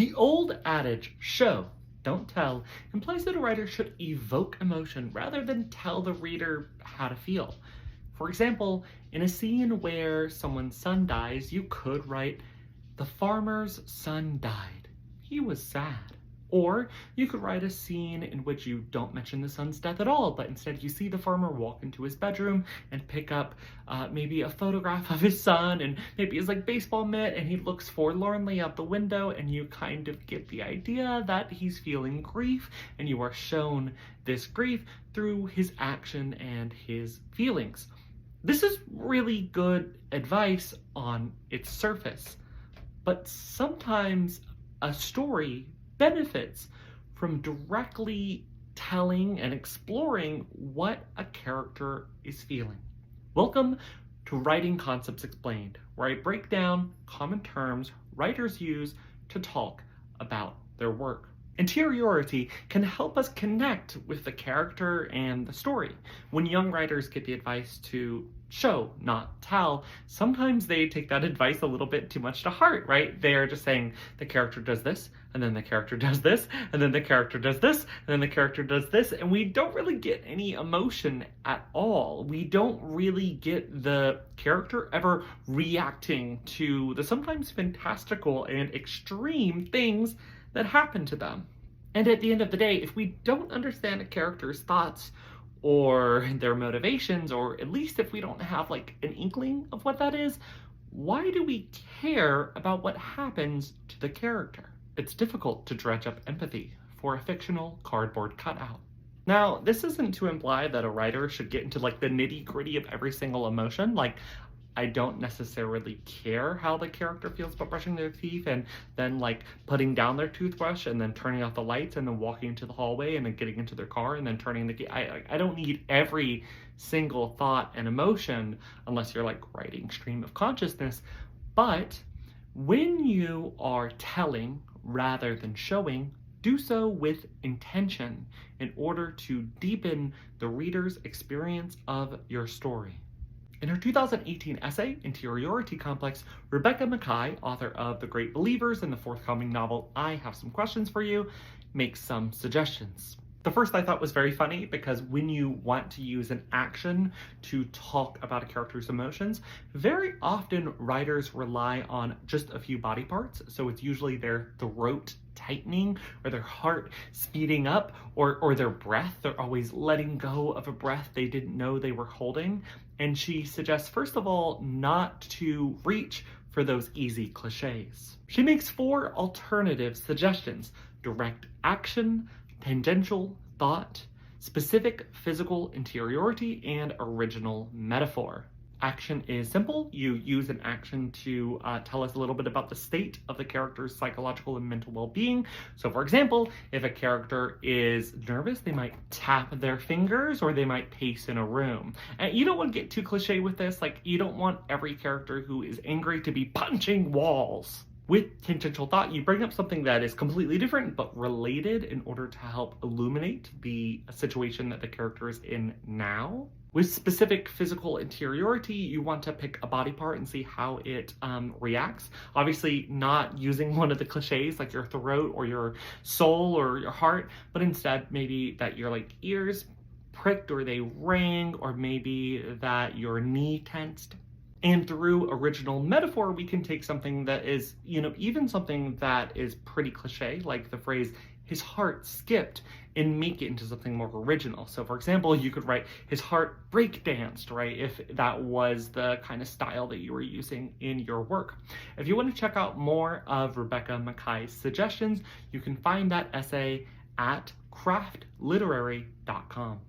The old adage, show, don't tell, implies that a writer should evoke emotion rather than tell the reader how to feel. For example, in a scene where someone's son dies, you could write, "The farmer's son died. He was sad." Or you could write a scene in which you don't mention the son's death at all, but instead you see the farmer walk into his bedroom and pick up maybe a photograph of his son and maybe his baseball mitt, and he looks forlornly out the window, and you kind of get the idea that he's feeling grief, and you are shown this grief through his action and his feelings. This is really good advice on its surface, but sometimes a story benefits from directly telling and exploring what a character is feeling. Welcome to Writing Concepts Explained, where I break down common terms writers use to talk about their work. Interiority can help us connect with the character and the story. When young writers get the advice to show, not tell, sometimes they take that advice a little bit too much to heart, right? They're just saying the character does this, and then the character does this, and then the character does this, and then the character does this, and we don't really get any emotion at all. We don't really get the character ever reacting to the sometimes fantastical and extreme things that happen to them. And at the end of the day, if we don't understand a character's thoughts or their motivations, or at least if we don't have an inkling of what that is, why do we care about what happens to the character? It's difficult to dredge up empathy for a fictional cardboard cutout. Now, this isn't to imply that a writer should get into the nitty-gritty of every single emotion. I don't necessarily care how the character feels about brushing their teeth and then putting down their toothbrush and then turning off the lights and then walking into the hallway and then getting into their car and then turning the key. I don't need every single thought and emotion unless you're writing stream of consciousness. But when you are telling rather than showing, do so with intention in order to deepen the reader's experience of your story. In her 2018 essay, Interiority Complex, Rebecca Makkai, author of The Great Believers and the forthcoming novel I Have Some Questions for You, makes some suggestions. The first I thought was very funny because when you want to use an action to talk about a character's emotions, very often writers rely on just a few body parts. So it's usually their throat tightening or their heart speeding up or their breath. They're always letting go of a breath they didn't know they were holding. And she suggests, first of all, not to reach for those easy cliches. She makes 4 alternative suggestions: direct action, tangential thought, specific physical interiority, and original metaphor. Action is simple. You use an action to tell us a little bit about the state of the character's psychological and mental well-being. So for example, if a character is nervous, they might tap their fingers or they might pace in a room. And you don't want to get too cliche with this. You don't want every character who is angry to be punching walls. With tangential thought, you bring up something that is completely different but related in order to help illuminate the situation that the character is in now. With specific physical interiority, you want to pick a body part and see how it reacts. Obviously not using one of the cliches like your throat or your soul or your heart, but instead maybe that your ears pricked or they rang, or maybe that your knee tensed. And through original metaphor, we can take something that is, even something that is pretty cliche, like the phrase, "his heart skipped," and make it into something more original. So for example, you could write, "his heart break danced," right? If that was the kind of style that you were using in your work. If you want to check out more of Rebecca Makkai's suggestions, you can find that essay at craftliterary.com.